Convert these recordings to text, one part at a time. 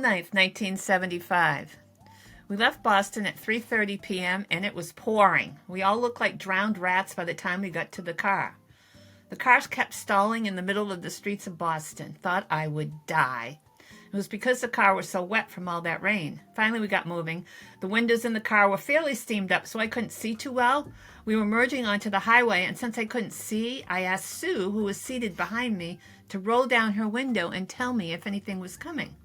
9th, 1975. We left Boston at 3:30 p.m. and it was pouring. We all looked like drowned rats by the time we got to the car. The cars kept stalling in the middle of the streets of Boston. Thought I would die. It was because the car was so wet from all that rain. Finally, we got moving. The windows in the car were fairly steamed up, so I couldn't see too well. We were merging onto the highway, and since I couldn't see, I asked Sue, who was seated behind me, to roll down her window and tell me if anything was coming.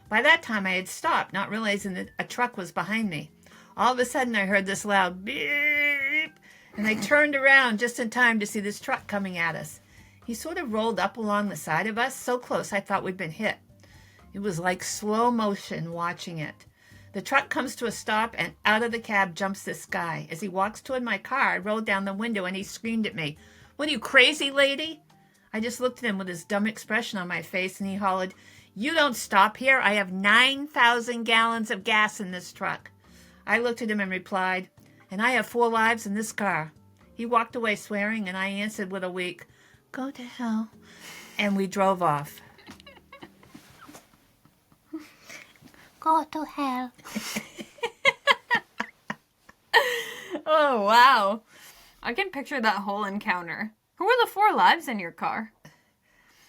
By that time, I had stopped, not realizing that a truck was behind me. All of a sudden, I heard this loud beep, and I turned around just in time to see this truck coming at us. He sort of rolled up along the side of us, so close I thought we'd been hit. It was like slow motion watching it. The truck comes to a stop, and out of the cab jumps this guy. As he walks toward my car, I rolled down the window, and he screamed at me, "What are you, crazy, lady?" I just looked at him with this dumb expression on my face, and he hollered, "You don't stop here. I have 9,000 gallons of gas in this truck." I looked at him and replied, "And I have 4 lives in this car." He walked away swearing, and I answered with a weak, "Go to hell," and we drove off. Go to hell. Oh, wow. I can picture that whole encounter. Who were the 4 lives in your car?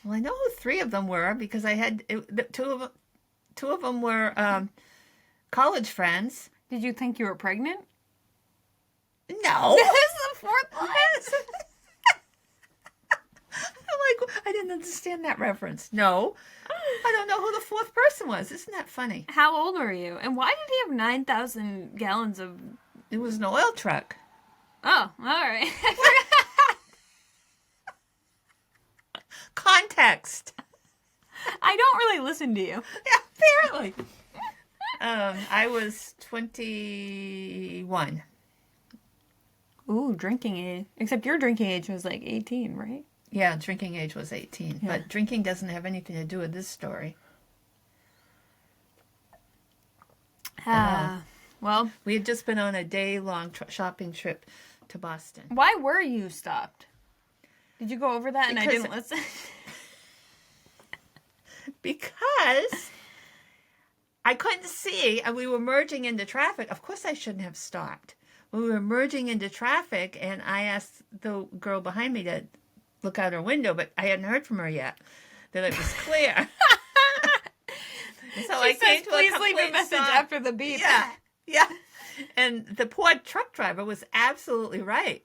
Well, I know who 3 of them were because I had two of them were college friends. Did you think you were pregnant? No. This is the 4th lives? I'm like, I didn't understand that reference. No. I don't know who the 4th person was. Isn't that funny? How old were you? And why did he have 9,000 gallons of... It was an oil truck. Oh, all right. Context. I don't really listen to you. Yeah, apparently. I was 21. Ooh, drinking age. Except your drinking age was like 18, right? Yeah, drinking age was 18. Yeah. But drinking doesn't have anything to do with this story. Well, We had just been on a day-long shopping trip to Boston. why were you stopped? Did you go over that and I Because- didn't listen? Because I couldn't see, and we were merging into traffic. Of course, I shouldn't have stopped. We were merging into traffic, and I asked the girl behind me to look out her window, but I hadn't heard from her yet that it was clear. So I came to a please complete leave a message stop. after the beep. Yeah. And the poor truck driver was absolutely right.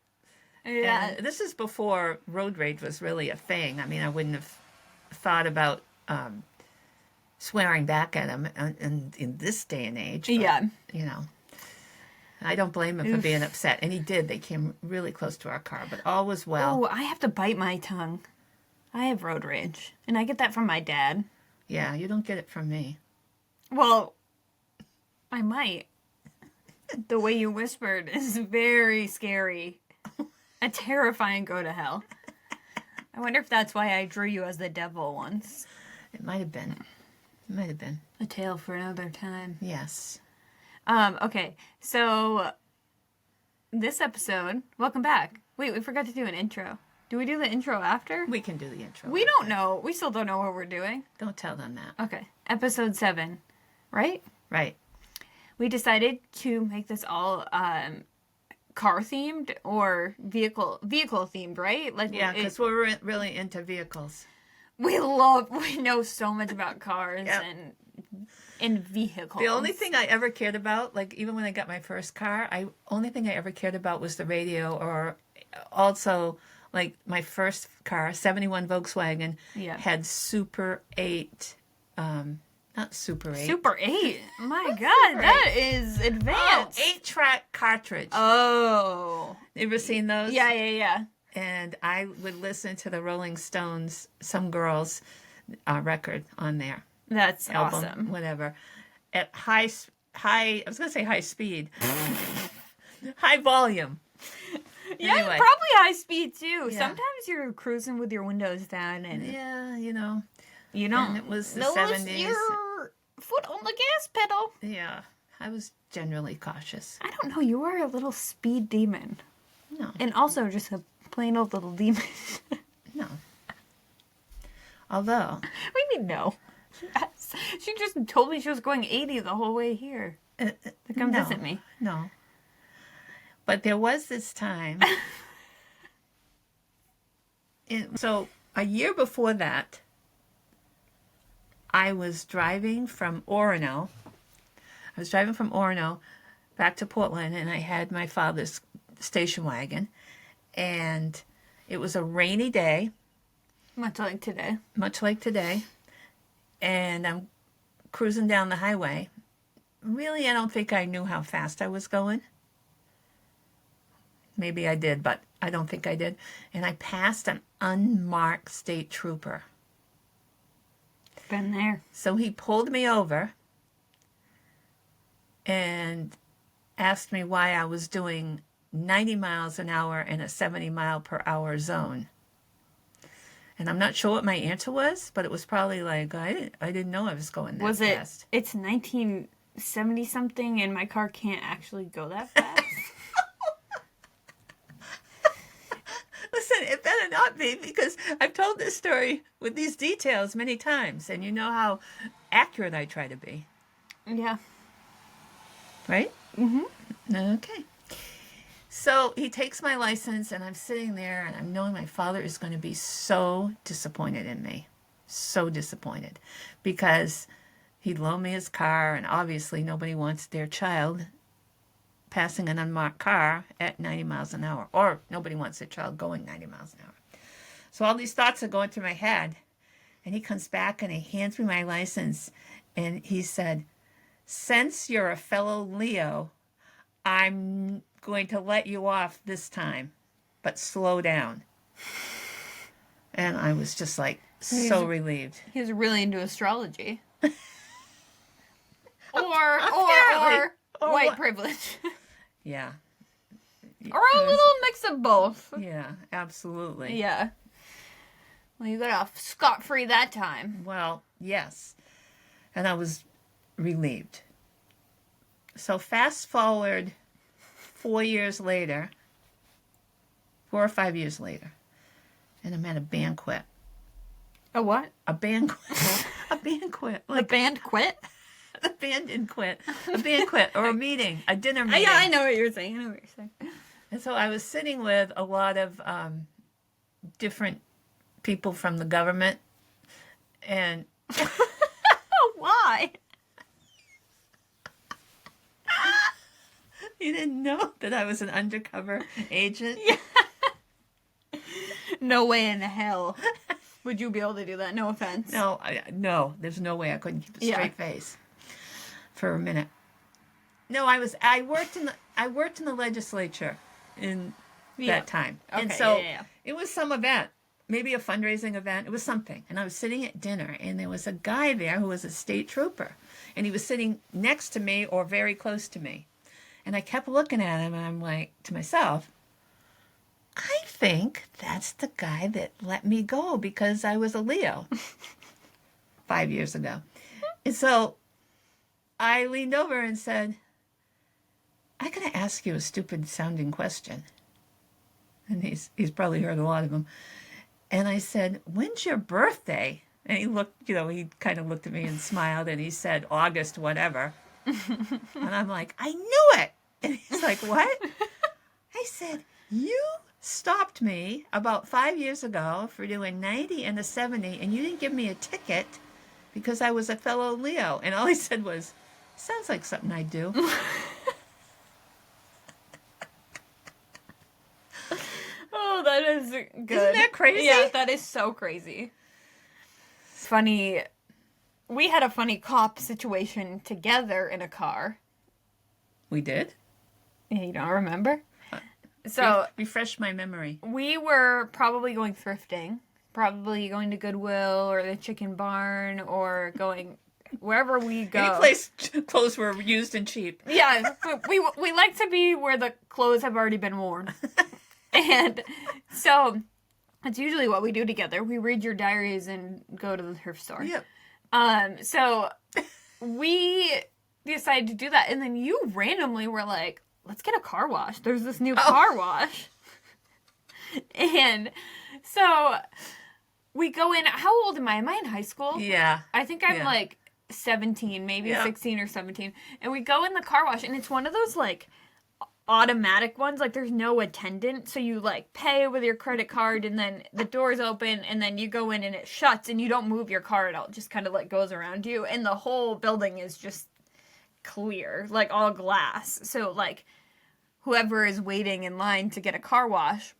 Yeah. And this is before road rage was really a thing. I mean, I wouldn't have thought about swearing back at him in this day and age. But, Yeah. You know, I don't blame him for being upset. And he did. They came really close to our car, but all was well. Oh, I have to bite my tongue. I have road rage. And I get that from my dad. Yeah, you don't get it from me. Well, I might. The way you whispered is very scary. A terrifying go to hell. I wonder if that's why I drew you as the devil once. It might have been. It might have been. A tale for another time. Yes. Okay, so this episode, welcome back. Wait, we forgot to do an intro. Do we do the intro after? We can do the intro. We don't know. We still don't know what we're doing. Don't tell them that. Okay, episode 7, right? Right. We decided to make this all car themed or vehicle themed, right? Like, Yeah, because we're really into vehicles. we know so much about cars Yep. and vehicles. The only thing I ever cared about, like even when I got my first car, only thing I ever cared about was the radio, or also like my first car, 71 Volkswagen, Yeah. had Super 8, not Super 8. Super 8. My God, Super that is Oh, advanced. 8-track cartridge. Oh. You ever seen those? Yeah. And I would listen to the Rolling Stones, Some Girls record on there. That's Album, awesome. whatever. At high, I was going to say high speed. High volume. Yeah, Anyway. probably high speed too. Yeah. Sometimes you're cruising with your windows down and Yeah, you know. you don't And it was the lose 70s. your foot on the gas pedal. Yeah. I was generally cautious. I don't know. You are a little speed demon. No. And also just a plain old little demon. No. Although, We need no. Yes. She just told me she was going 80 the whole way here to come no, visit me. No. But there was this time. So a year before that, I was driving from Orono. Back to Portland, and I had my father's station wagon. And it was a rainy day. Much like today. And I'm cruising down the highway. Really, I don't think I knew how fast I was going. Maybe I did, but I don't think I did. And I passed an unmarked state trooper. Been there. So he pulled me over and asked me why I was doing 90 miles an hour in a 70 mile per hour zone. And I'm not sure what my answer was, but it was probably like, I didn't know I was going that fast. It's 1970 something and my car can't actually go that fast? Listen, it better not be, because I've told this story with these details many times, and you know how accurate I try to be. Yeah. Right? Mm-hmm. Okay. So he takes my license, and I'm sitting there, and I'm knowing my father is going to be so disappointed in me. So disappointed. Because he'd loan me his car, and obviously nobody wants their child passing an unmarked car at 90 miles an hour. Or nobody wants their child going 90 miles an hour. So all these thoughts are going through my head. And he comes back, and he hands me my license, and he said, "Since you're a fellow Leo, I'm going to let you off this time, but slow down." And I was just like so relieved. He was really into astrology. or white privilege. Yeah. Or a little mix of both. Yeah, absolutely. Yeah. Well, you got off scot-free that time. Well, yes. And I was relieved. So fast forward 4 years later, 4 or 5 years later, and I'm at a banquet. A what? A banquet. A banquet. The band quit? The band didn't quit. A banquet or a meeting, a dinner meeting. Yeah, I know what you're saying. And so I was sitting with a lot of different people from the government. And why? You didn't know that I was an undercover agent? Yeah. No way in hell would you be able to do that. No offense. No, there's no way I couldn't keep a straight face for a minute. No, I worked in the legislature in that time. Okay, and so yeah. It was some event, maybe a fundraising event. It was something. And I was sitting at dinner, and there was a guy there who was a state trooper. And he was sitting next to me or very close to me. And I kept looking at him, and I'm like, to myself, I think that's the guy that let me go because I was a Leo 5 years ago. And so I leaned over and said, "I'm going to ask you a stupid sounding question." And he's probably heard a lot of them. And I said, "When's your birthday?" And he looked, he kind of looked at me and smiled, and he said, "August, whatever." And I'm like, "I knew it." And he's like, "What?" I said, "You stopped me about 5 years ago for doing 90 and a 70, and you didn't give me a ticket because I was a fellow Leo." And all he said was, "Sounds like something I do." Oh, that is good. Isn't that crazy? Yeah, that is so crazy. It's funny. We had a funny cop situation together in a car. We did? Yeah, you don't remember? So refresh my memory. We were probably going thrifting, probably going to Goodwill or the Chicken Barn or going wherever we go. Any place clothes were used and cheap. Yeah, we like to be where the clothes have already been worn. And so that's usually what we do together. We read your diaries and go to the thrift store. Yep. So we decided to do that. And then you randomly were like, "Let's get a car wash. There's this new car wash." And so we go in. How old am I? Am I in high school? Yeah. I think I'm Yeah. like 17, maybe Yeah. 16 or 17. And we go in the car wash, and it's one of those like automatic ones. Like there's no attendant, so you like pay with your credit card, and then the doors open, and then you go in, and it shuts, and you don't move your car at all. It just kind of like goes around you, and the whole building is just clear, like all glass. So like whoever is waiting in line to get a car wash.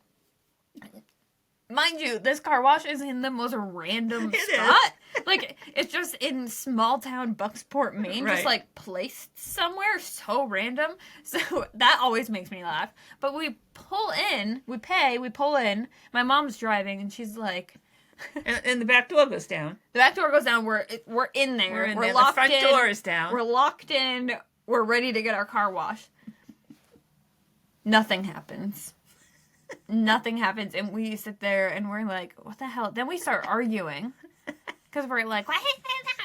Mind you, this car wash is in the most random spot. Like, it's just in small town Bucksport, Maine, Right. just like placed somewhere so random. So that always makes me laugh. But we pull in, we pay, we pull in. My mom's driving, and she's like, And the back door goes down. the back door goes down. We're in there. We're in We're there. locked The front in. door is down. We're locked in. We're ready to get our car washed. Nothing happens. Nothing happens, and we sit there and we're like, what the hell? Then we start arguing because we're like, what?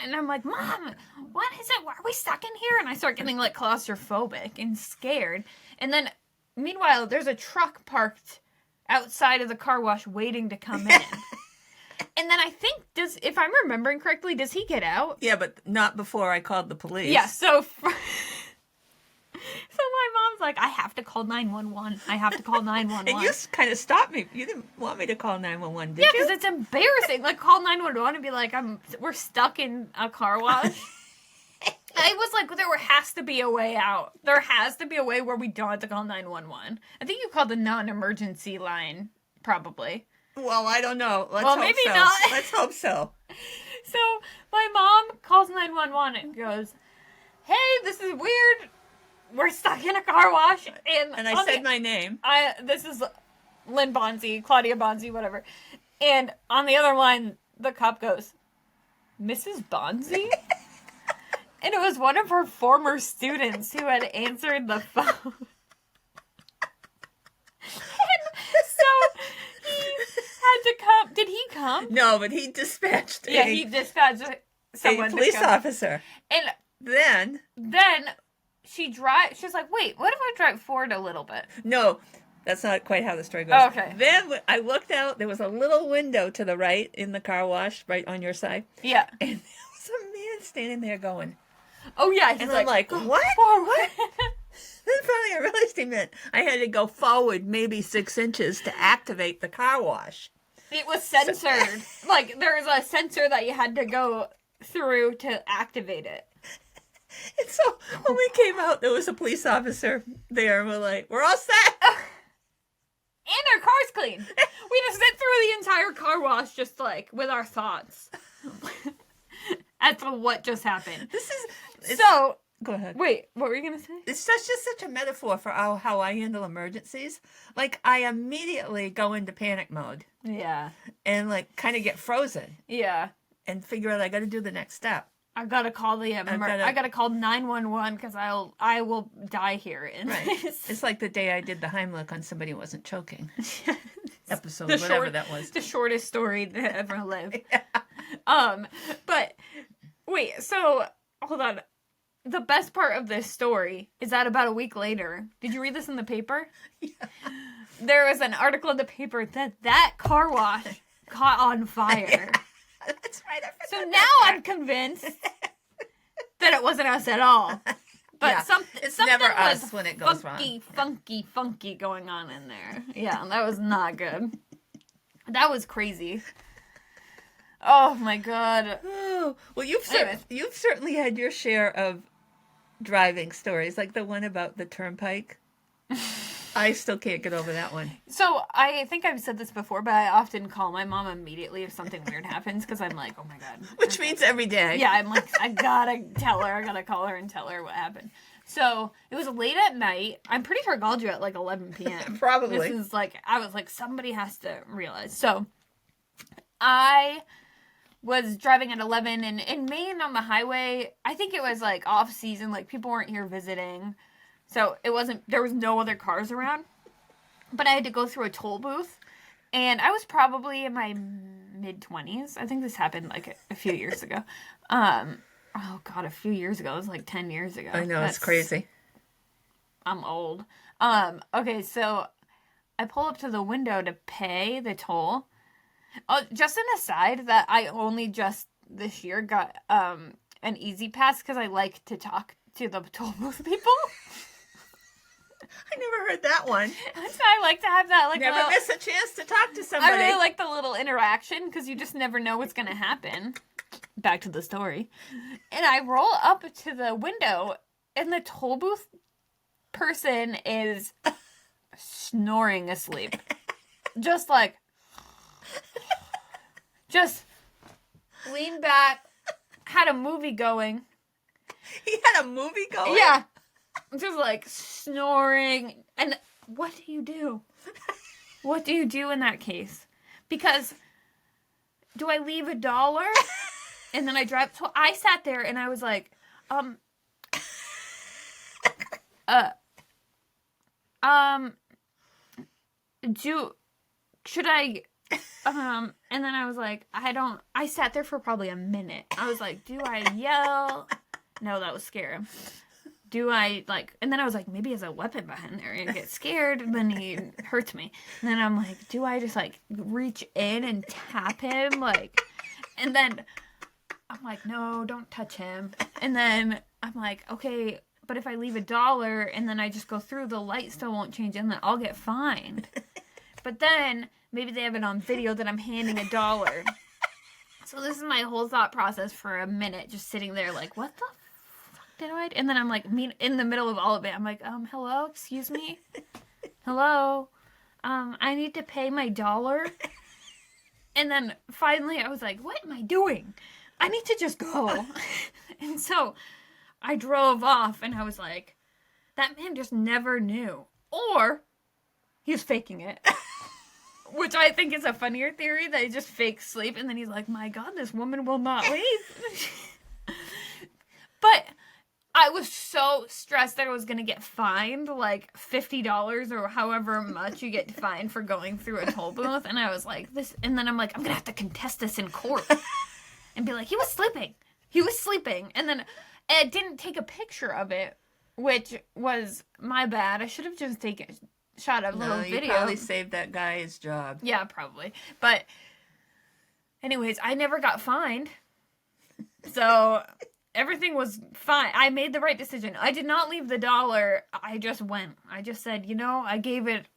And I'm like, Mom, what is it? Why are we stuck in here? And I start getting like claustrophobic and scared. And then meanwhile, there's a truck parked outside of the car wash waiting to come in. And then I think, if I'm remembering correctly, does he get out? Yeah, but not before I called the police. Yeah, so so my mom's like, I have to call 911. I have to call 911. And you kind of stopped me. You didn't want me to call 911, did Yeah, you? because it's embarrassing. Like, call 911 and be like, we're stuck in a car wash. I was like, there has to be a way out. There has to be a way where we don't have to call 911. I think you called the non-emergency line, probably. Well, I don't know. Let's Well, hope maybe so. not. Let's hope so. So my mom calls 911 and goes, hey, this is weird. We're stuck in a car wash. And I said my name. This is Lynn Bonzi, Claudia Bonzi, whatever. And on the other line, the cop goes, Mrs. Bonzi? And it was one of her former students who had answered the phone. And so he had to come. Did he come? No, but he dispatched Yeah, he dispatched a someone police to come. officer. And Then, she's like, wait, what if I drive forward a little bit? no, that's not quite how the story goes. Okay. Then I looked out. There was a little window to the right in the car wash, right on your side. Yeah. And there was a man standing there going, Oh, yeah. He's and I'm like, what? forward. Then finally I realized he meant I had to go forward maybe 6 inches to activate the car wash. It was censored. Like, there was a sensor that you had to go through to activate it. And so when we came out, there was a police officer there, and we're like, we're all set. And our car's clean. We just sit through the entire car wash just, like, with our thoughts. As to what just happened. So, Go ahead. wait, what were you going to say? It's just such a metaphor for how I handle emergencies. Like, I immediately go into panic mode Yeah. and, like, kind of get frozen Yeah. and figure out I got to do the next step. I gotta call I gotta call 911 because I will die here. Right. It's like the day I did the Heimlich on somebody who wasn't choking. Episode, The whatever short- that was. the shortest story to ever live. But wait, so hold on. The best part of this story is that about a week later, did you read this in the paper? Yeah. There was an article in the paper that car wash caught on fire. That's right. I So forgot now that I'm convinced that it wasn't us at all. But Yeah, it's never something was us when it goes funky going on in there. Yeah, that was not good. That was crazy. Oh my god. Oh, well, Anyways. you've certainly had your share of driving stories, like the one about the turnpike. I still can't get over that one. So I think I've said this before, but I often call my mom immediately if something weird happens because I'm like, oh my god. Which means every day. Yeah, I'm like, I gotta tell her. I gotta call her and tell her what happened. So it was late at night. I'm pretty sure I called you at like 11 p.m. Probably. This is like, I was like, somebody has to realize. So I was driving at 11 and in Maine on the highway. I think it was like off season. Like people weren't here visiting. So there was no other cars around. But I had to go through a toll booth. And I was probably in my mid-20s. I think this happened like a few years ago. Oh, God, a few years ago. It was like 10 years ago. I know, it's crazy. I'm old. Okay, so I pull up to the window to pay the toll. Oh, just an aside that I only just this year got an Easy Pass because I like to talk to the toll booth people. I never heard that one. So I like to have that Never miss a chance to talk to somebody. I really like the little interaction because you just never know what's gonna happen. Back to the story. And I roll up to the window and the toll booth person is snoring asleep. Just like just lean back, had a movie going. He had a movie going? Yeah. Just like snoring. And what do you do? What do you do in that case? Because do I leave $1? And then I drive. So I sat there and I was like, should I, and then I was like, I sat there for probably a minute. I was like, do I yell? No, that was scary. Do I, like, and then I was like, maybe he has a weapon behind there and get scared, and then he hurts me. And then I'm like, do I just, like, reach in and tap him? Like, and then I'm like, no, don't touch him. And then I'm like, okay, but if I leave $1 and then I just go through, the light still won't change, and then I'll get fined. But then maybe they have it on video that I'm handing $1. So this is my whole thought process for a minute, just sitting there like, what the fuck did I do? And then I'm like, in the middle of all of it, I'm like, hello, excuse me? Hello? I need to pay my $1. And then finally I was like, what am I doing? I need to just go. And so I drove off and I was like, that man just never knew. Or he was faking it. Which I think is a funnier theory, that he just fakes sleep and then he's like, my God, this woman will not leave. But I was so stressed that I was going to get fined like $50 or however much you get fined for going through a toll booth. And I was like, this, and then I'm like, I'm going to have to contest this in court and be like, he was sleeping. He was sleeping. And then I didn't take a picture of it, which was my bad. I should have just taken a shot of a little video. You probably saved that guy his job. Yeah, probably. But anyways, I never got fined. So everything was fine. I made the right decision. I did not leave the $1. I just went. I just said, I gave it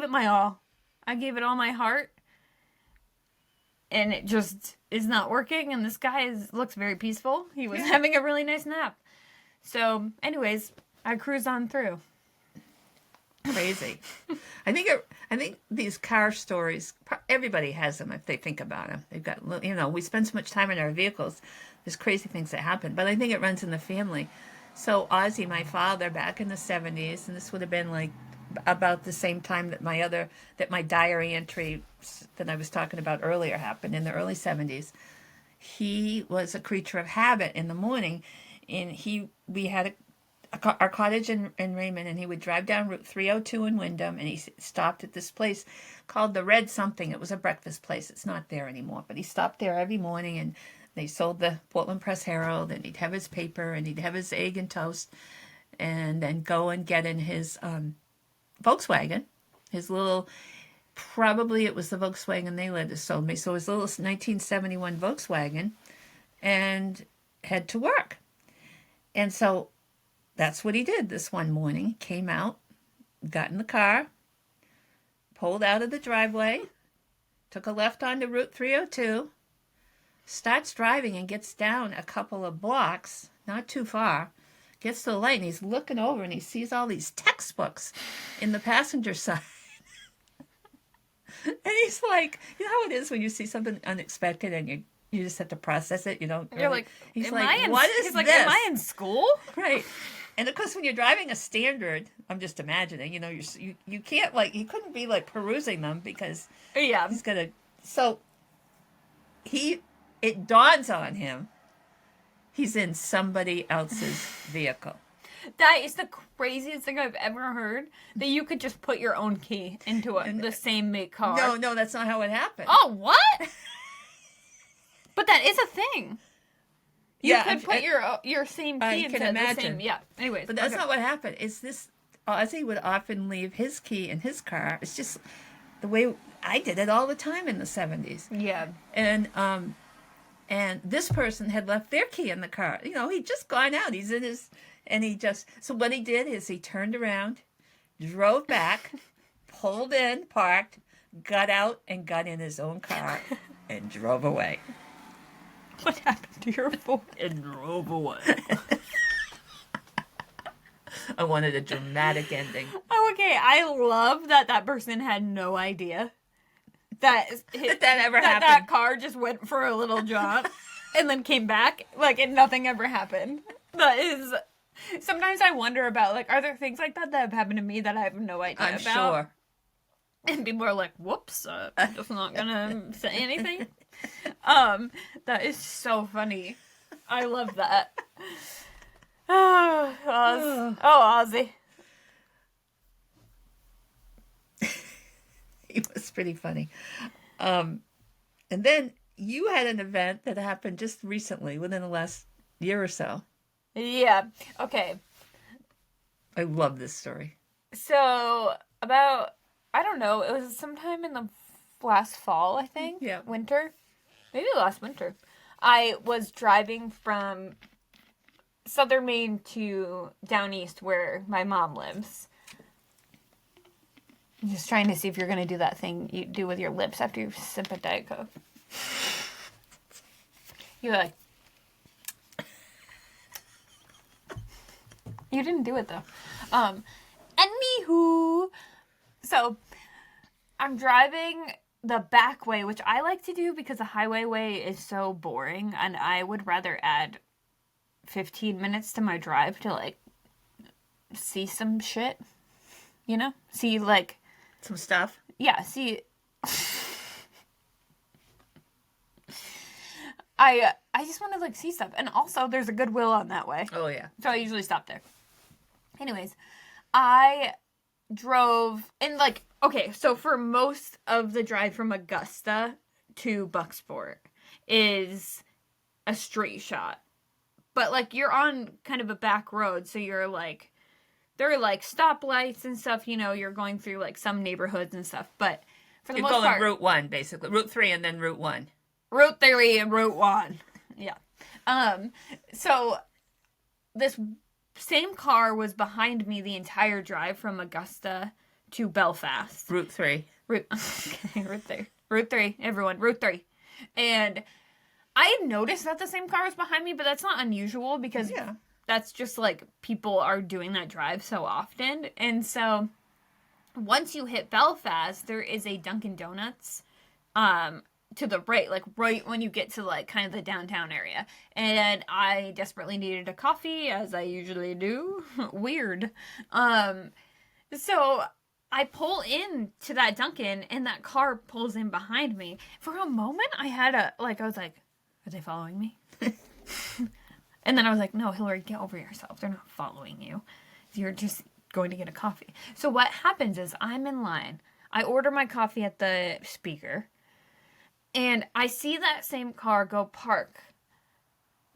my all. I gave it all my heart. And it just is not working. And this guy looks very peaceful. He was having a really nice nap. So anyways, I cruised on through. Crazy. I think these car stories, everybody has them if they think about them. They've got, we spend so much time in our vehicles. There's crazy things that happen, but I think it runs in the family. So Ozzy, my father, back in the 70s, and this would have been like about the same time that my diary entry that I was talking about earlier happened, in the early 70s. He was a creature of habit in the morning, and we had our cottage in Raymond, and he would drive down Route 302 in Wyndham, and he stopped at this place called the Red Something. It was a breakfast place. It's not there anymore, but he stopped there every morning, and they sold the Portland Press Herald, and he'd have his paper, and he'd have his egg and toast, and then go and get in his Volkswagen, his little, probably it was the Volkswagen they later sold me, so his little 1971 Volkswagen, and head to work. And so that's what he did this one morning. He came out, got in the car, pulled out of the driveway, took a left onto Route 302, starts driving and gets down a couple of blocks, not too far, gets to the light, and he's looking over and he sees all these textbooks in the passenger side. And he's like, you know how it is when you see something unexpected and you just have to process it. You're like, he's am like, I in, what is he's like, this? am I in school? Right. And of course, when you're driving a standard, I'm just imagining, you can't you couldn't be perusing them because he's gonna. So it dawns on him, he's in somebody else's vehicle. That is the craziest thing I've ever heard, that you could just put your own key into the same make car. No, that's not how it happened. Oh, what? But that is a thing. You could put your same key into the same. Yeah. Anyways, but that's not what happened. It's this. Ozzy would often leave his key in his car. It's just the way I did it all the time in the 70s. Yeah. And this person had left their key in the car. You know, he'd just gone out. He's in his, and he just, so what he did is he turned around, drove back, pulled in, parked, got out, and got in his own car and drove away. What happened to your voice? And drove away. I wanted a dramatic ending. Oh, okay. I love that person had no idea that ever happened. That car just went for a little jaunt and then came back like and nothing ever happened. That is. Sometimes I wonder about like, are there things like that have happened to me that I have no idea I'm about? sure. And people are like, "Whoops, I'm just not gonna say anything." That is so funny. I love that. Oh, Ozzy. He was pretty funny. And then you had an event that happened just recently, within the last year or so. Yeah. Okay. I love this story. So about, I don't know, it was sometime in the last fall, I think. Yeah. Winter. Maybe last winter. I was driving from southern Maine to down east where my mom lives. I'm just trying to see if you're going to do that thing you do with your lips after you sip a Diet Coke. You're like... You didn't do it, though. Anywho... So, I'm driving the back way, which I like to do because the highway way is so boring, and I would rather add 15 minutes to my drive to, like, see some shit. You know? See, like... Some stuff? Yeah, see... I just want to, like, see stuff. And also, there's a Goodwill on that way. Oh, yeah. So I usually stop there. Anyways, I drove... And, like... Okay, so for most of the drive from Augusta to Bucksport is a straight shot. But, like, you're on kind of a back road, so you're, like... There are, like, stoplights and stuff, you know, you're going through, like, some neighborhoods and stuff, but for the You're most going part... Route 1, basically. Route 3 and then Route 1. Route 3 and Route 1. Yeah. So, this same car was behind me the entire drive from Augusta to Belfast. Route 3. Route 3. Route 3, everyone. Route 3. And I had noticed that the same car was behind me, but that's not unusual because... Yeah. That's just, like, people are doing that drive so often. And so, once you hit Belfast, there is a Dunkin' Donuts to the right. Like, right when you get to, like, kind of the downtown area. And I desperately needed a coffee, as I usually do. Weird. So, I pull in to that Dunkin', and that car pulls in behind me. For a moment, I was like, are they following me? And then I was like, no, Hillary, get over yourself. They're not following you. You're just going to get a coffee. So what happens is I'm in line. I order my coffee at the speaker. And I see that same car go park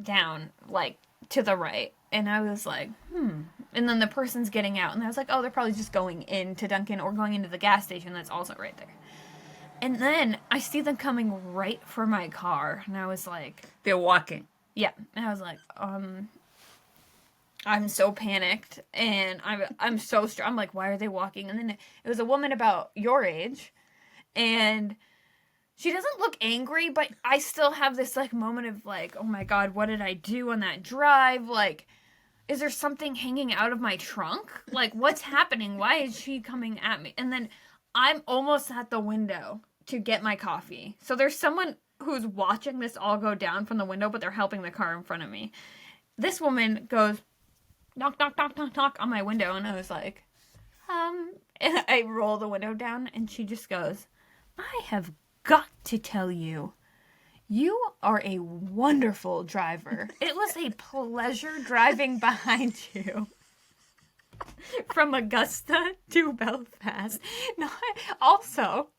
down, like, to the right. And I was like, And then the person's getting out. And I was like, oh, they're probably just going into Dunkin' or going into the gas station that's also right there. And then I see them coming right for my car. And I was like... They're walking. Yeah, and I was like, I'm so panicked, and I'm so I'm like, why are they walking? And then it was a woman about your age, and she doesn't look angry, but I still have this, like, moment of, like, oh my god, what did I do on that drive? Like, is there something hanging out of my trunk? Like, what's happening? Why is she coming at me? And then I'm almost at the window to get my coffee. So there's someone who's watching this all go down from the window, but they're helping the car in front of me. This woman goes, knock, knock, knock, knock, knock on my window, and I was like, and I roll the window down, and she just goes, I have got to tell you, you are a wonderful driver. It was a pleasure driving behind you. From Augusta to Belfast. No, also...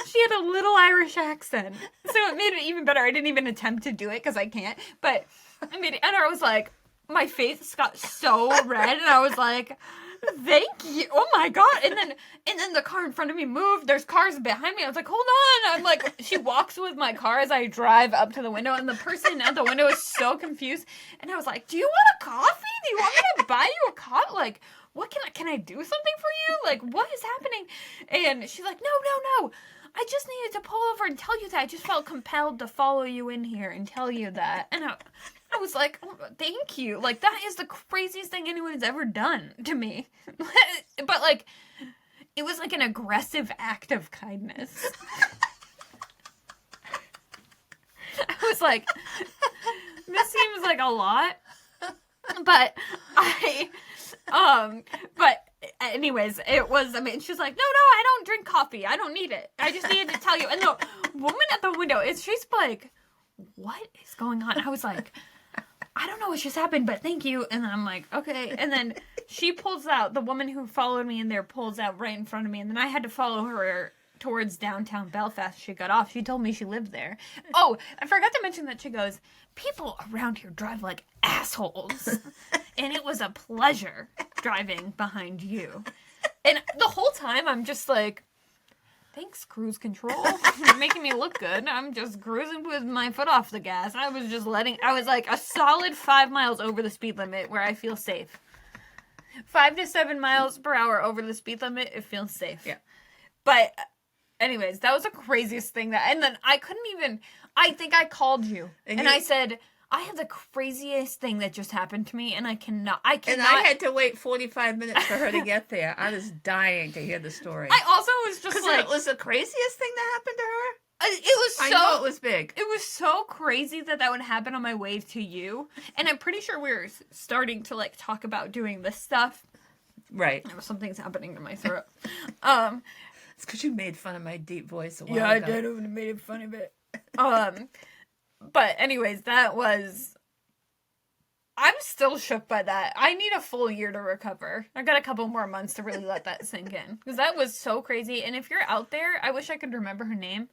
She had a little Irish accent. So it made it even better. I didn't even attempt to do it because I can't. But I made it. And I was like, my face got so red. And I was like, Thank you. Oh my God. And then the car in front of me moved. There's cars behind me. I was like, hold on. I'm like, she walks with my car as I drive up to the window, and the person at the window is so confused. And I was like, do you want a coffee? Do you want me to buy you a coffee? Like, what can I do something for you? Like, what is happening? And she's like, no. I just needed to pull over and tell you that. I just felt compelled to follow you in here and tell you that. And I was like, oh, thank you. Like, that is the craziest thing anyone's ever done to me. But, like, it was like an aggressive act of kindness. I was like, this seems like a lot. But but anyways, it was, I mean, she's like, no, I don't drink coffee. I don't need it. I just needed to tell you. And the woman at the window, she's like, what is going on? I was like, I don't know what just happened, but thank you. And then I'm like, okay. And then she pulls out, the woman who followed me in there pulls out right in front of me. And then I had to follow her towards downtown Belfast. She got off. She told me she lived there. Oh, I forgot to mention that she goes, people around here drive like assholes. And it was a pleasure driving behind you. And the whole time I'm just like, thanks, cruise control. You're making me look good. I'm just cruising with my foot off the gas. I was like a solid 5 miles over the speed limit where I feel safe. 5 to 7 miles per hour over the speed limit, it feels safe. Yeah. But anyways, that was the craziest thing and then I think I called you and I said, I have the craziest thing that just happened to me, and I cannot. And I had to wait 45 minutes for her to get there. I was dying to hear the story. I also was just like, it was the craziest thing that happened to her. It was so. I know it was big. It was so crazy that would happen on my way to you, and I'm pretty sure we were starting to like talk about doing this stuff. Right. Something's happening to my throat. It's because you made fun of my deep voice a while ago. I did. I made fun of it. But anyways, I'm still shook by that. I need a full year to recover. I got a couple more months to really let that sink in. Because that was so crazy. And if you're out there, I wish I could remember her name.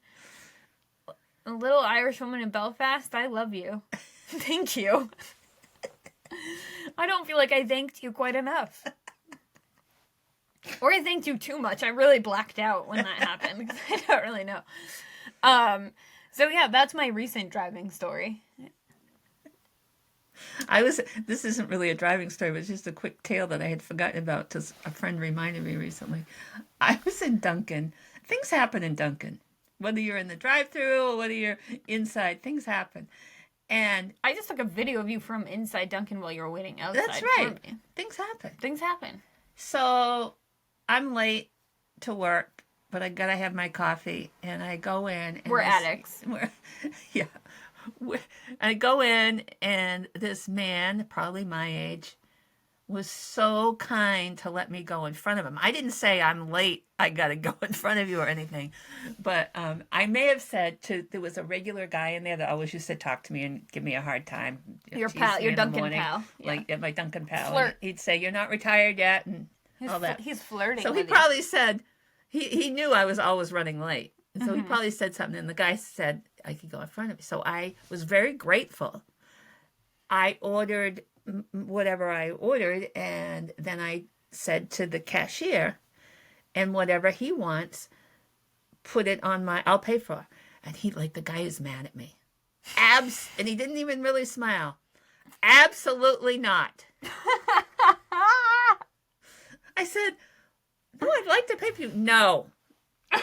A little Irish woman in Belfast, I love you. Thank you. I don't feel like I thanked you quite enough. Or I thanked you too much. I really blacked out when that happened. I don't really know. So yeah, that's my recent driving story. This isn't really a driving story, but it's just a quick tale that I had forgotten about because a friend reminded me recently. I was in Dunkin. Things happen in Dunkin. Whether you're in the drive-thru or whether you're inside, things happen. And I just took a video of you from inside Dunkin' while you were waiting outside. That's right. Things happen. Things happen. So I'm late to work. But I gotta have my coffee, and I go in. And we're addicts. Yeah. I go in, and this man, probably my age, was so kind to let me go in front of him. I didn't say I'm late, I gotta go in front of you or anything. But I may have said there was a regular guy in there that always used to talk to me and give me a hard time. Your pal, your Dunkin' pal. Yeah. My Dunkin' pal. Flirt. He'd say, you're not retired yet, and all that. He's flirting So with he probably said... He knew I was always running late. And so he probably said something, and the guy said I could go in front of me. So I was very grateful. I ordered whatever I ordered, and then I said to the cashier, and whatever he wants, put it on I'll pay for it. And the guy is mad at me. And he didn't even really smile. Absolutely not. I said, oh, I'd like to pay for you. No. It's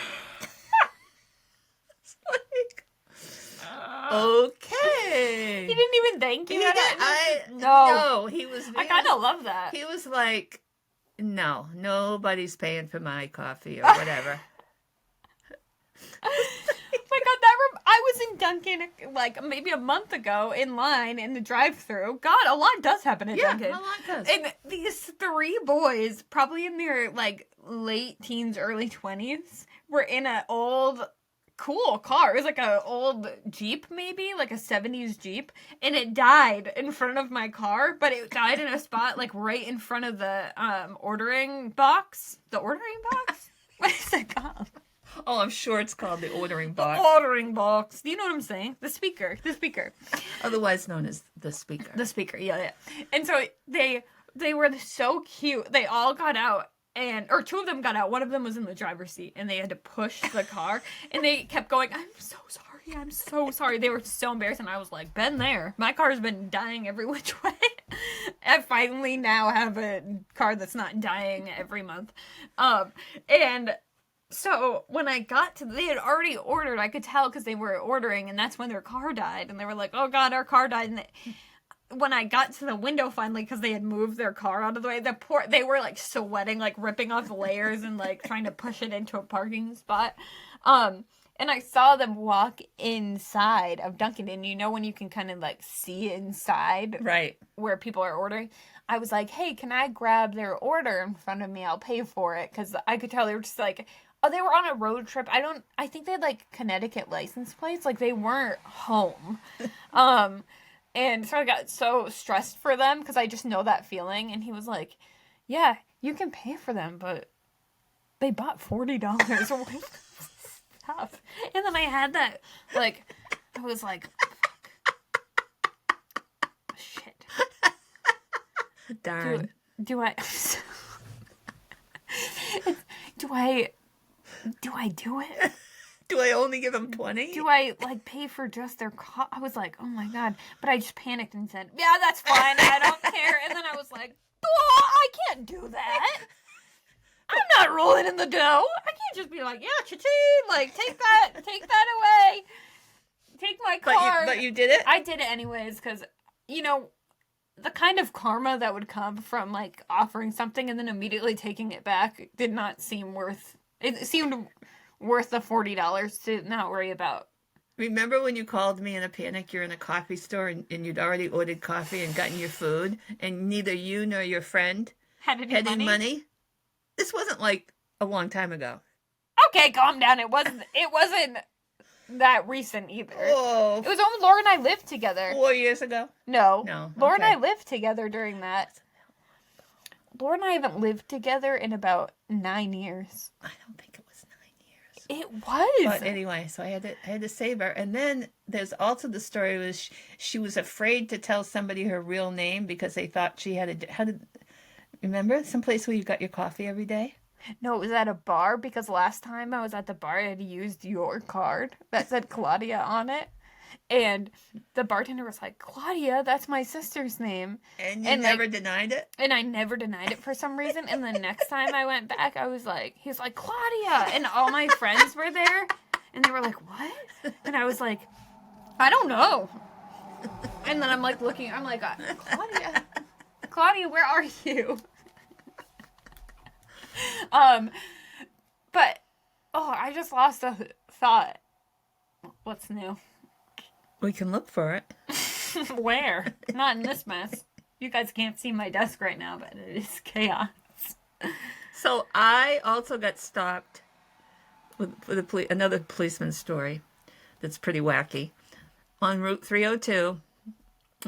like, okay. He didn't even thank you. No, he was. I kind of love that. He was like, no, nobody's paying for my coffee or whatever. Oh my God, I was in Dunkin' like maybe a month ago in line in the drive-thru. God, a lot does happen at Dunkin'. Yeah, a lot does. And these 3 boys, probably in their like late teens, early 20s, were in an old cool car. It was like an old Jeep, maybe like a 70s Jeep, and it died in front of my car, but it died in a spot like right in front of the ordering box. The ordering box? What is it called? Oh, I'm sure it's called the ordering box. The ordering box. Do you know what I'm saying? The speaker. Otherwise known as the speaker. The speaker, yeah. And so they They were so cute. They all got out. Or two of them got out. One of them was in the driver's seat, and they had to push the car. And they kept going, I'm so sorry. I'm so sorry. They were so embarrassed. And I was like, been there. My car's been dying every which way. I finally now have a car that's not dying every month. And so when I got to, they had already ordered. I could tell because they were ordering, and that's when their car died. And they were like, oh, God, our car died. And when I got to the window finally, because they had moved their car out of the way, they were like sweating, like ripping off layers and like trying to push it into a parking spot. And I saw them walk inside of Dunkin', and you know when you can kind of like see inside, right, where people are ordering. I was like, hey, can I grab their order in front of me? I'll pay for it, because I could tell they were just like, oh, they were on a road trip. I think they had like Connecticut license plates, like they weren't home. And so I got so stressed for them because I just know that feeling. And he was like, yeah, you can pay for them, but they bought $40 worth of stuff. And then I had that, like, I was like, fuck. Shit. Darn. Do I do it? Do I only give them 20? Do I, like, pay for just their cost? I was like, oh my God. But I just panicked and said, yeah, that's fine. I don't care. And then I was like, oh, I can't do that. I'm not rolling in the dough. I can't just be like, yeah, cha-ching. Like, take that away. Take my card. But you did it? I did it anyways because, you know, the kind of karma that would come from, like, offering something and then immediately taking it back did not seem worth... It seemed worth the $40 to not worry about. Remember when you called me in a panic? You're in a coffee store and you'd already ordered coffee and gotten your food, and neither you nor your friend had any money? This wasn't like a long time ago. Okay, calm down. It wasn't that recent either. Oh, it was when Laura and I lived together. 4 years ago? No. Laura okay. and I lived together during that. Laura and I haven't lived together in about 9 years. I don't think it was 9 years. It was. But anyway, so I had to save her. And then there's also the story was she was afraid to tell somebody her real name because they thought she remember someplace where you got your coffee every day? No, it was at a bar because last time I was at the bar, I had used your card that said Claudia on it. And the bartender was like, Claudia, that's my sister's name. And you never denied it? And I never denied it for some reason. And the next time I went back, I was like, he's like, Claudia. And all my friends were there. And they were like, what? And I was like, I don't know. And then I'm like looking, I'm like, Claudia, where are you? But, I just lost a thought. What's new? We can look for it. Where? Not in this mess. You guys can't see my desk right now, but it is chaos. So I also got stopped with another policeman's story that's pretty wacky on Route 302.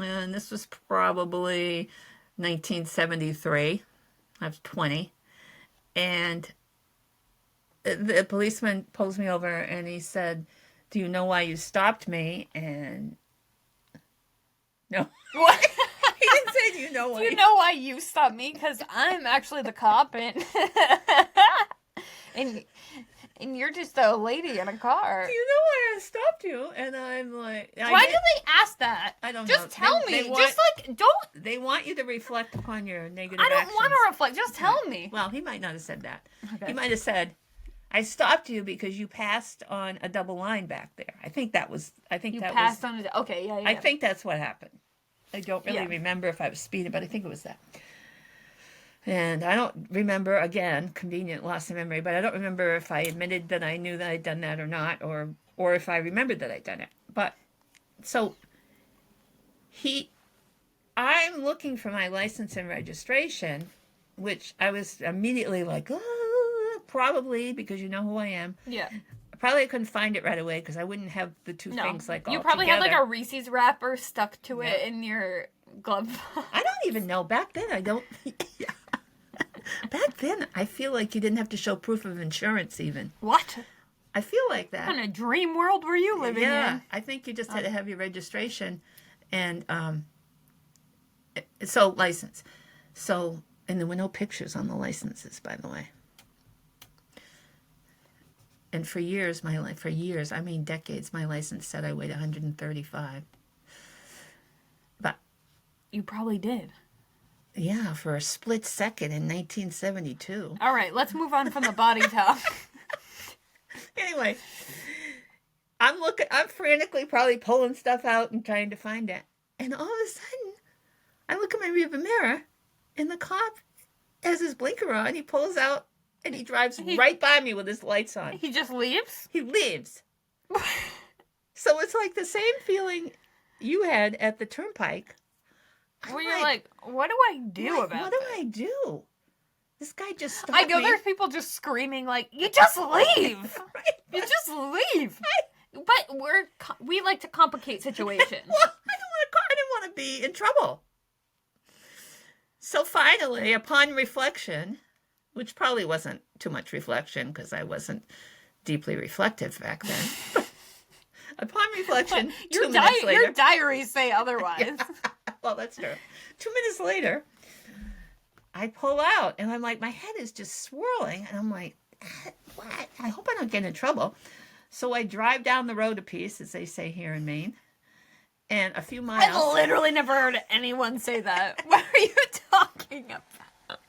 And this was probably 1973. I was 20. And the policeman pulls me over and he said, do you know why you stopped me? And no. What? He didn't say, do you know why? Do you know why you stopped me? Because I'm actually the cop and you're just a lady in a car. Do you know why I stopped you? And I'm like... Why do they ask that? I don't know. Just tell me. They want you to reflect upon your negative I don't actions. want to reflect. Just tell me. Well, he might not have said that. Okay. He might have said, I stopped you because you passed on a double line back there. I think that was... Okay, yeah. I think that's what happened. I don't really remember if I was speeding, but I think it was that. And I don't remember, again, convenient loss of memory, but I don't remember if I admitted that I knew that I'd done that or not, or if I remembered that I'd done it. But, so, I'm looking for my license and registration, which I was immediately like, oh, probably, because you know who I am. Yeah. Probably I couldn't find it right away, because I wouldn't have the two things all You probably together. had like a Reese's wrapper stuck to it in your glove box. I don't even know. Back then, I don't... Yeah. Back then, I feel like you didn't have to show proof of insurance even. What? I feel like that. What kind of dream world were you living in? Yeah, I think you just had to have your registration and so license. So, and there were no pictures on the licenses, by the way. And for years, I mean decades, my license said I weighed 135. But You probably did. yeah, for a split second in 1972. All right, let's move on from the body talk. Anyway, I'm frantically probably pulling stuff out and trying to find it. And all of a sudden, I look at my rearview mirror, and the cop has his blinker on. He pulls out, and he drives right by me with his lights on. He just leaves? He leaves. So it's like the same feeling you had at the turnpike. Where you're like, what do I do about What this? do I do? This guy just stopped I know me. there's people just screaming like, you just leave! Right. You just leave! But we like to complicate situations. Well, I didn't want to be in trouble. So finally, upon reflection, which probably wasn't too much reflection because I wasn't deeply reflective back then. Upon reflection, Your 2 minutes later. Your diaries say otherwise. Well, that's true. 2 minutes later, I pull out and I'm like, my head is just swirling. And I'm like, what? I hope I don't get in trouble. So I drive down the road a piece, as they say here in Maine, and a few miles. I've literally never heard anyone say that. What are you talking about?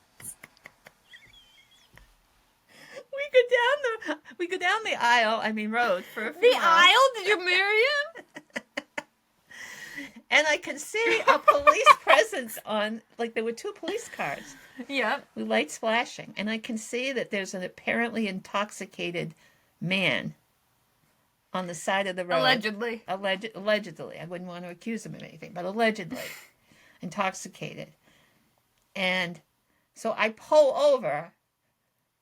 We go down the road for a few The miles. aisle? Did you marry him? And I can see a police presence on, like there were 2 police cars Yep. with lights flashing. And I can see that there's an apparently intoxicated man on the side of the road. Allegedly. Allegedly. I wouldn't want to accuse him of anything, but allegedly intoxicated. And so I pull over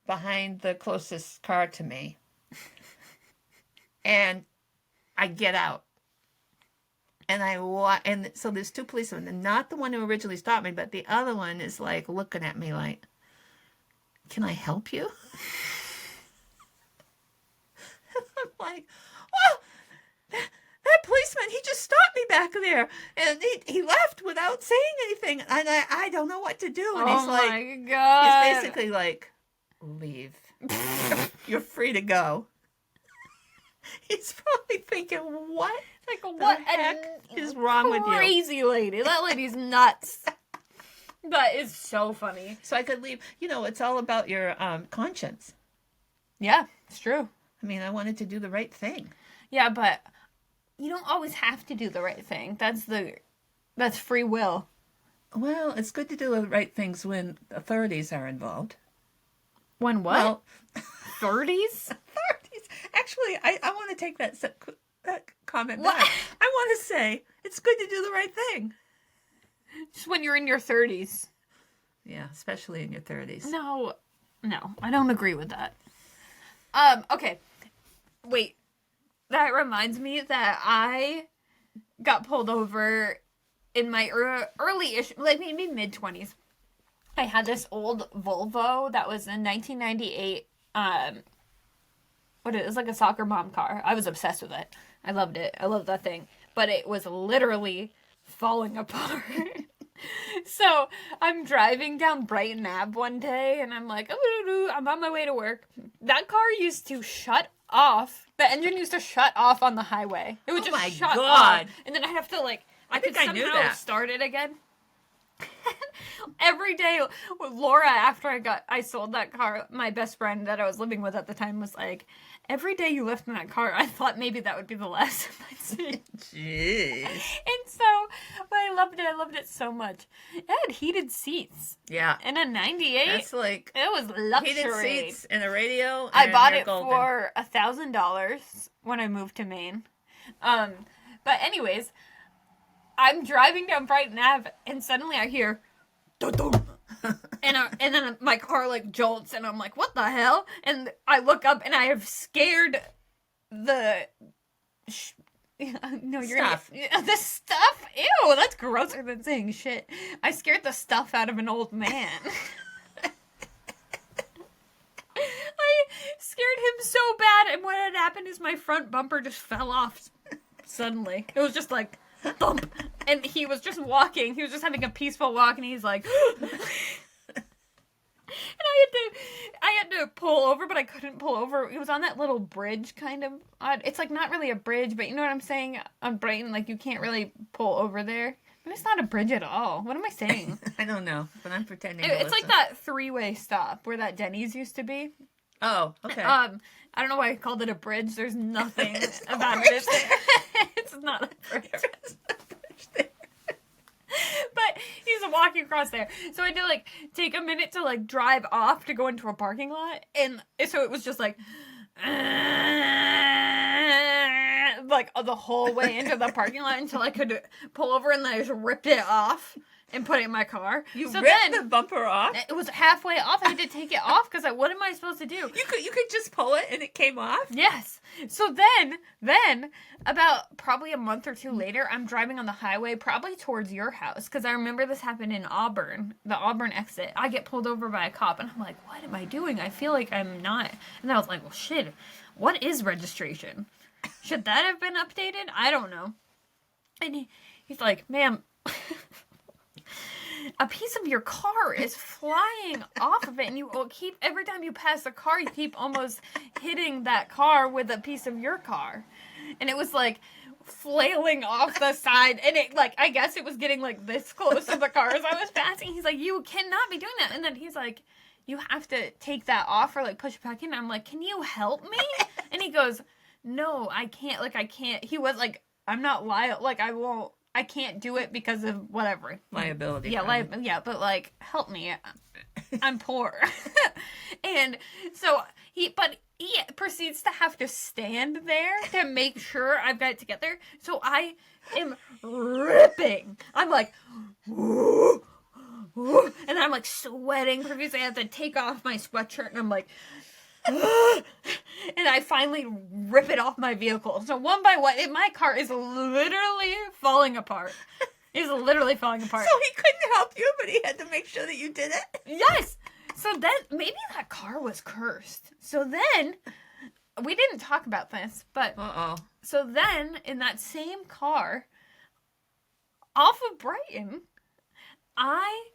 behind the closest car to me. And I get out. And so there's 2 policemen, and not the one who originally stopped me, but the other one is like looking at me like, can I help you? I'm like, well, that policeman, he just stopped me back there. And he left without saying anything. And I don't know what to do. And he's like, my God. he's basically like, leave. You're free to go. He's probably thinking, what? Like, The what heck is wrong with you? crazy lady. That lady's nuts. That is so funny. So I could leave. You know, it's all about your conscience. Yeah, it's true. I mean, I wanted to do the right thing. Yeah, but you don't always have to do the right thing. That's free will. Well, it's good to do the right things when authorities are involved. When what? Well, 30s? authorities. Actually, I want to take that comment What? back. I want to say it's good to do the right thing. Just when you're in your 30s. Yeah, especially in your 30s. No, I don't agree with that. Okay. Wait. That reminds me that I got pulled over in my early-ish, like maybe mid-20s. I had this old Volvo that was in 1998. It was like a soccer mom car. I was obsessed with it. I loved it. I loved that thing. But it was literally falling apart. So I'm driving down Brighton Ave one day, and I'm like, I'm on my way to work. That car used to shut off. The engine used to shut off on the highway. It would just my shut God. off. And then I have to I think could I knew somehow that. start it again. Every day with Laura, after I sold that car, my best friend that I was living with at the time was like, every day you left in that car, I thought maybe that would be the last I'd see. Jeez. And so, but I loved it. I loved it so much. It had heated seats. Yeah. And a 98. That's like It was luxury. heated seats and a radio. I and bought you're it golden. for $1,000 when I moved to Maine. But anyways, I'm driving down Brighton Ave, and suddenly I hear, dun, dun. and then my car jolts, and I'm like, what the hell? And I look up, and I have scared the no, you're Stuff. the stuff. Ew, that's grosser than saying shit. I scared the stuff out of an old man. I scared him so bad, and what had happened is my front bumper just fell off suddenly. It was just like, thump. And he was just walking. He was just having a peaceful walk, and he's like... And I had to pull over, but I couldn't pull over. It was on that little bridge, kind of. It's like not really a bridge, but you know what I'm saying? On Brighton, like you can't really pull over there. And it's not a bridge at all. What am I saying? I don't know, but I'm pretending. It's like that three-way stop where that Denny's used to be. Oh, okay. I don't know why I called it a bridge. There's nothing about it. It's not a bridge. But he's walking across there. So I had to, like, take a minute to, like, drive off to go into a parking lot. And so it was just, like the whole way into the parking lot until I could pull over, and then I just ripped it off and put it in my car. You ripped the bumper off? It was halfway off. I had to take it off because what am I supposed to do? You could just pull it and it came off? Yes. So then about probably a month or two later, I'm driving on the highway, probably towards your house, because I remember this happened in Auburn, the Auburn exit. I get pulled over by a cop, and I'm like, what am I doing? I feel like I'm not. And I was like, well, shit, what is registration? Should that have been updated? I don't know. And he's like, ma'am, a piece of your car is flying off of it, and you will keep, every time you pass a car, you keep almost hitting that car with a piece of your car. And it was like flailing off the side, and it, like, I guess it was getting like this close to the cars I was passing. He's like, you cannot be doing that. And then he's like, you have to take that off or like push it back in. I'm like, can you help me? And he goes, no, I can't. Like, I can't. He was like, I'm not liable. Like, I can't do it because of whatever. Liability. Yeah, yeah, but like, help me. I'm poor. And so he proceeds to have to stand there to make sure I've got it together. So I am ripping. I'm like, woo, woo, and I'm like sweating profusely. I have to take off my sweatshirt, and I'm like, and I finally rip it off my vehicle. So one by one, my car is literally falling apart. It's literally falling apart. So he couldn't help you, but he had to make sure that you did it? Yes! So then, maybe that car was cursed. So then, we didn't talk about this, but... So then, in that same car, off of Brighton, I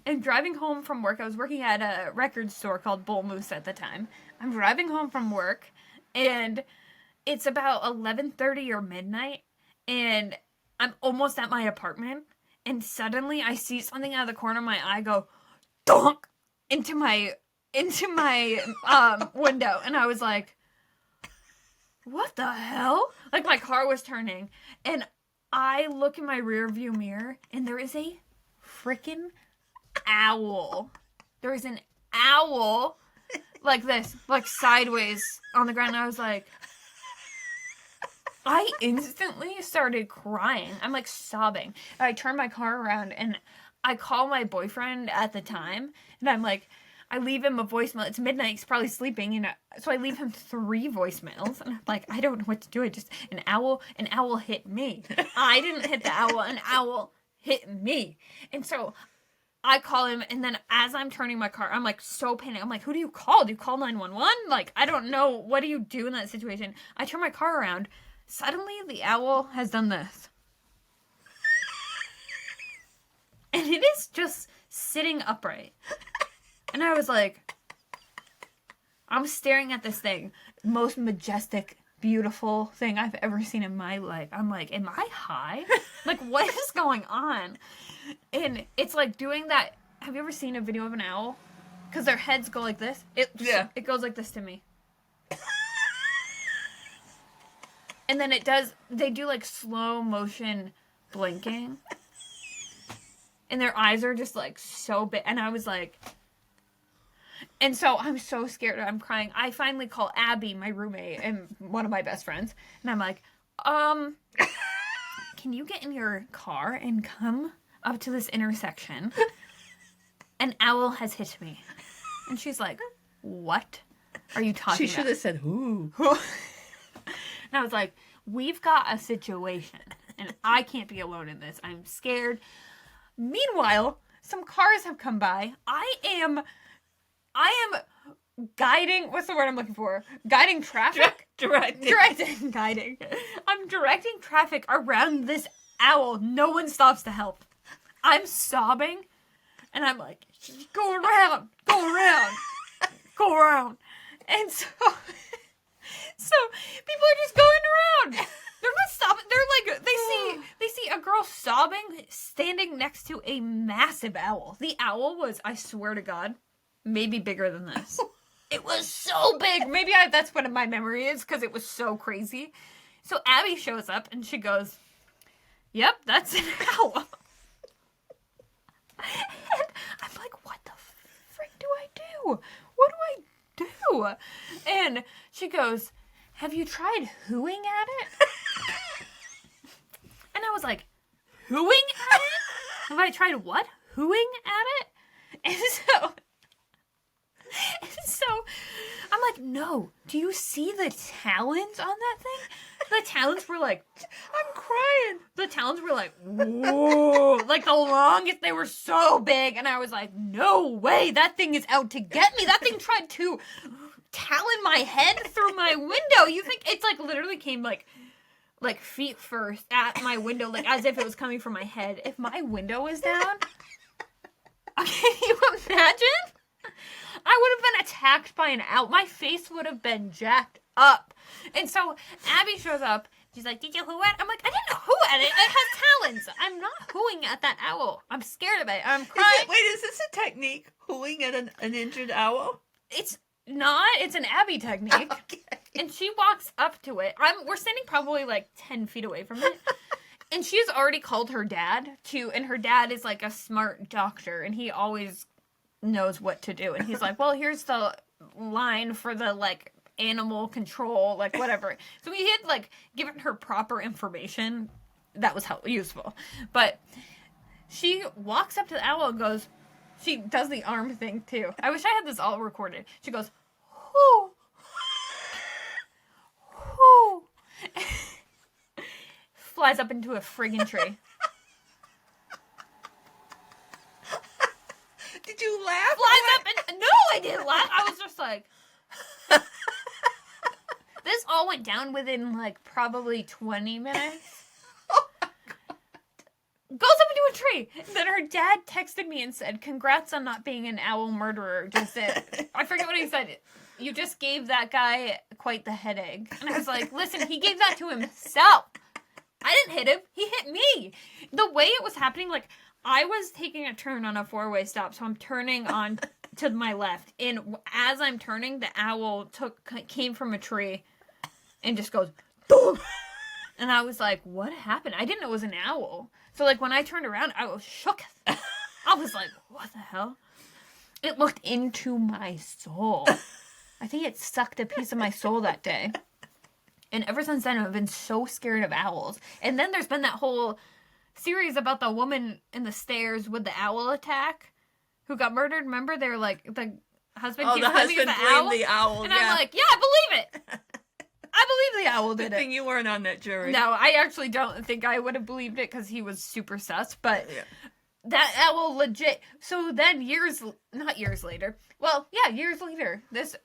am driving home from work. I was working at a record store called Bull Moose at the time. I'm driving home from work, and it's about 11:30 or midnight, and I'm almost at my apartment, and suddenly I see something out of the corner of my eye go, donk, into my window, and I was like, what the hell? Like, my car was turning, and I look in my rear view mirror, and there is a freaking owl. There is an owl like this, like sideways on the ground. And I was like, I instantly started crying. I'm like sobbing. I turn my car around and I call my boyfriend at the time, and I'm like, I leave him a voicemail. It's midnight. He's probably sleeping, you know. So I leave him 3 voicemails, and I'm like, I don't know what to do. It just an owl hit me. I didn't hit the owl. An owl hit me, and so I call him, and then as I'm turning my car, I'm like so panicked. I'm like, who do you call? Do you call 911? Like, I don't know. What do you do in that situation? I turn my car around. Suddenly, the owl has done this. And it is just sitting upright. And I was like, I'm staring at this thing. Most majestic, beautiful thing I've ever seen in my life. I'm like, am I high? Like, what is going on? And it's like doing that. Have you ever seen a video of an owl? Because their heads go like this. It goes like this to me. And then they do like slow motion blinking. And their eyes are just like so big. And I was like, and so I'm so scared. I'm crying. I finally call Abby, my roommate, and one of my best friends. And I'm like, can you get in your car and come up to this intersection? An owl has hit me. And she's like, what are you talking about? She should have said, who? And I was like, we've got a situation, and I can't be alone in this. I'm scared. Meanwhile, some cars have come by. I am guiding, what's the word I'm looking for? Guiding traffic? Directing. Guiding. I'm directing traffic around this owl. No one stops to help. I'm sobbing, and I'm like, go around, go around, go around. And so people are just going around. They're not stopping. They're like, they see a girl sobbing, standing next to a massive owl. The owl was, I swear to God, maybe bigger than this. It was so big. Maybe that's what my memory is, because it was so crazy. So Abby shows up, and she goes, yep, that's an owl. And I'm like, what the frick do I do? What do I do? And she goes, have you tried hooing at it? And I was like, hooing at it? Have I tried what? Hooing at it? And so I'm like, no. Do you see the talons on that thing? The talons were like, I'm crying. The talons were like, whoa. Like the longest, they were so big. And I was like, no way. That thing is out to get me. That thing tried to talon my head through my window. You think it's like literally came like feet first at my window, like as if it was coming from my head. If my window was down, can you imagine? I would have been attacked by an owl. My face would have been jacked up. And so Abby shows up. She's like, did you hoo at it? I'm like, I didn't hoo at it. It has talons. I'm not hooing at that owl. I'm scared of it. I'm crying. Is this a technique? Hooing at an injured owl? It's not. It's an Abby technique. Okay. And she walks up to it. We're standing probably like 10 feet away from it. And she's already called her dad and her dad is like a smart doctor, and he always knows what to do. And he's like, well, here's the line for the like animal control, like whatever. So he had like given her proper information that was useful. But she walks up to the owl and goes, she does the arm thing too. I wish I had this all recorded. She goes, whoo, whoo, flies up into a friggin' tree. Did you laugh? Flies up and... No, I didn't laugh. I was just like... This all went down within, like, probably 20 minutes. Oh my God. Goes up into a tree. Then her dad texted me and said, congrats on not being an owl murderer. I forget what he said. You just gave that guy quite the headache. And I was like, listen, he gave that to himself. I didn't hit him. He hit me. The way it was happening, like... I was taking a turn on a four-way stop, so I'm turning on to my left. And as I'm turning, the owl came from a tree and just goes, boom! And I was like, what happened? I didn't know it was an owl. So, like, when I turned around, I was shook. I was like, what the hell? It looked into my soul. I think it sucked a piece of my soul that day. And ever since then, I've been so scared of owls. And then there's been that whole... series about the woman in the stairs with the owl attack who got murdered. Remember, they were like, the husband keeps blaming the owl. And I'm like, yeah, I believe it. I believe the owl did it. Good thing you weren't on that jury. No, I actually don't think I would have believed it because he was super sus, but that owl legit. So then years later, this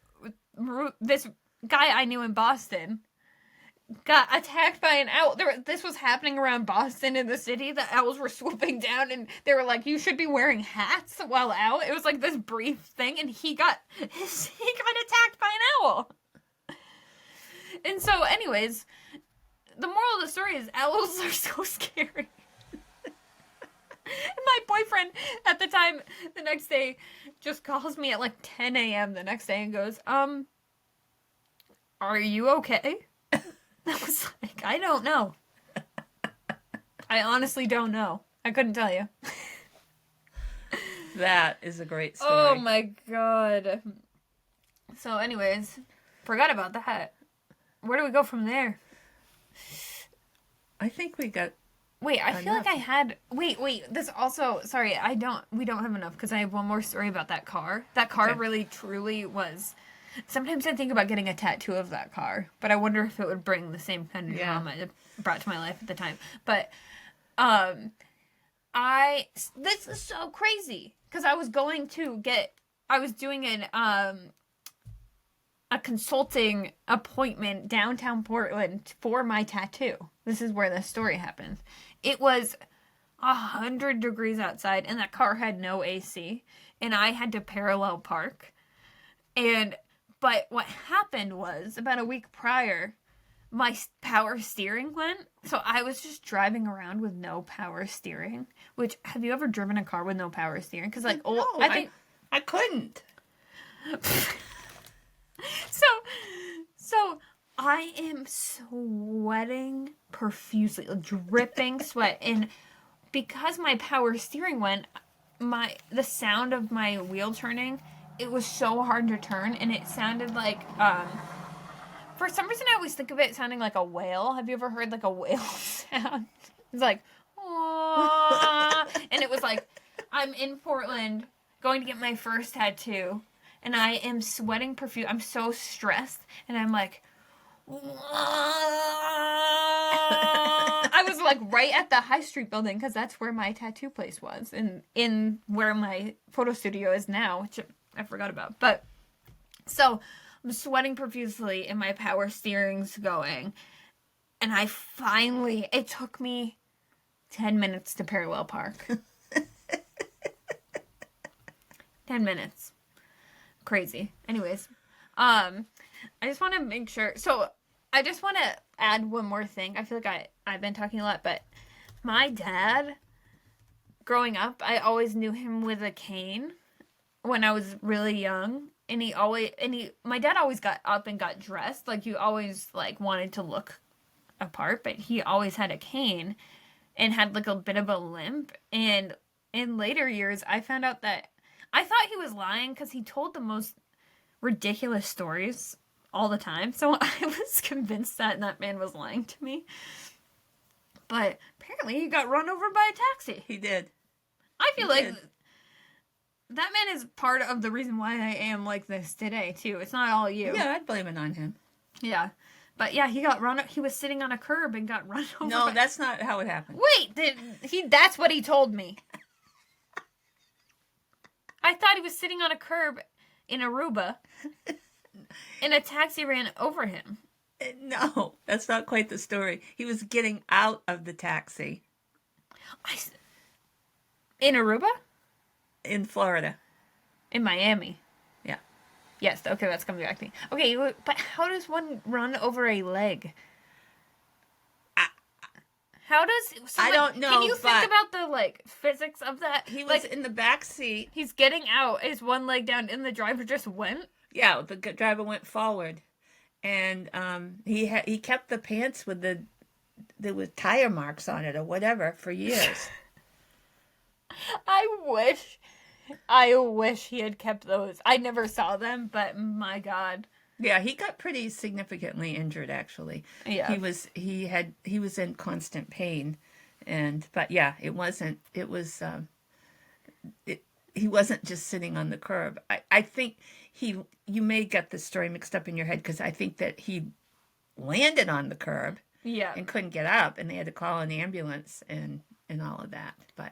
guy I knew in Boston got attacked by an owl. This was happening around Boston in the city. The owls were swooping down, and they were like, you should be wearing hats while out. It was like this brief thing, and he got attacked by an owl. And so, anyways, the moral of the story is owls are so scary. And my boyfriend at the time, the next day, just calls me at like 10 a.m. the next day and goes, are you okay? I was like, I don't know. I honestly don't know. I couldn't tell you. That is a great story. Oh my God. So anyways, forgot about that. Where do we go from there? I think we got... Wait, I feel like I had... Wait. This also... Sorry, we don't have enough because I have one more story about that car. That car really, truly was... Sometimes I think about getting a tattoo of that car, but I wonder if it would bring the same kind of drama it brought to my life at the time. But, this is so crazy, because I was doing a consulting appointment downtown Portland for my tattoo. This is where the story happened. It was 100 degrees outside, and that car had no AC, and I had to parallel park. But what happened was, about a week prior, my power steering went, so I was just driving around with no power steering. Which, have you ever driven a car with no power steering? Because, like, No, I couldn't. So I am sweating profusely, like, dripping sweat, and because my power steering went, the sound of my wheel turning, it was so hard to turn, and it sounded like, for some reason I always think of it sounding like a whale. Have you ever heard like a whale sound? It's like, aww. And it was like, I'm in Portland going to get my first tattoo, and I am sweating profuse. I'm so stressed, and I'm like, I was like right at the High Street building, because that's where my tattoo place was, and in where my photo studio is now, which I forgot about. But so I'm sweating profusely, and my power steering's going, and it took me 10 minutes to parallel park. 10 minutes. Crazy. Anyways, I just want to make sure. So I just want to add one more thing. I feel like I've been talking a lot, but my dad, growing up, I always knew him with a cane when I was really young. And my dad always got up and got dressed. Like, you always, like, wanted to look apart, but he always had a cane and had, like, a bit of a limp. And in later years, I found out that I thought he was lying, because he told the most ridiculous stories all the time. So I was convinced that man was lying to me. But apparently he got run over by a taxi. He did. I feel like that man is part of the reason why I am like this today, too. It's not all you. Yeah, I'd blame it on him. Yeah. But yeah, he was sitting on a curb and got run over. No, that's not how it happened. Wait, that's what he told me. I thought he was sitting on a curb in Aruba, and a taxi ran over him. No, that's not quite the story. He was getting out of the taxi. In Aruba? In Florida. In Miami. Yeah. Yes, okay, that's coming back to me. Okay, but how does one run over a leg? How does... I don't know, Can you think about the, like, physics of that? He was in the back seat. He's getting out. Is one leg down, and the driver just went? Yeah, the driver went forward. And he kept the pants with there was tire marks on it or whatever for years. I wish he had kept those. I never saw them, but my God. Yeah, he got pretty significantly injured, actually. Yeah. He was in constant pain, but yeah, he wasn't just sitting on the curb. I think you may get the story mixed up in your head, because I think that he landed on the curb. Yeah. And couldn't get up, and they had to call an ambulance and all of that. But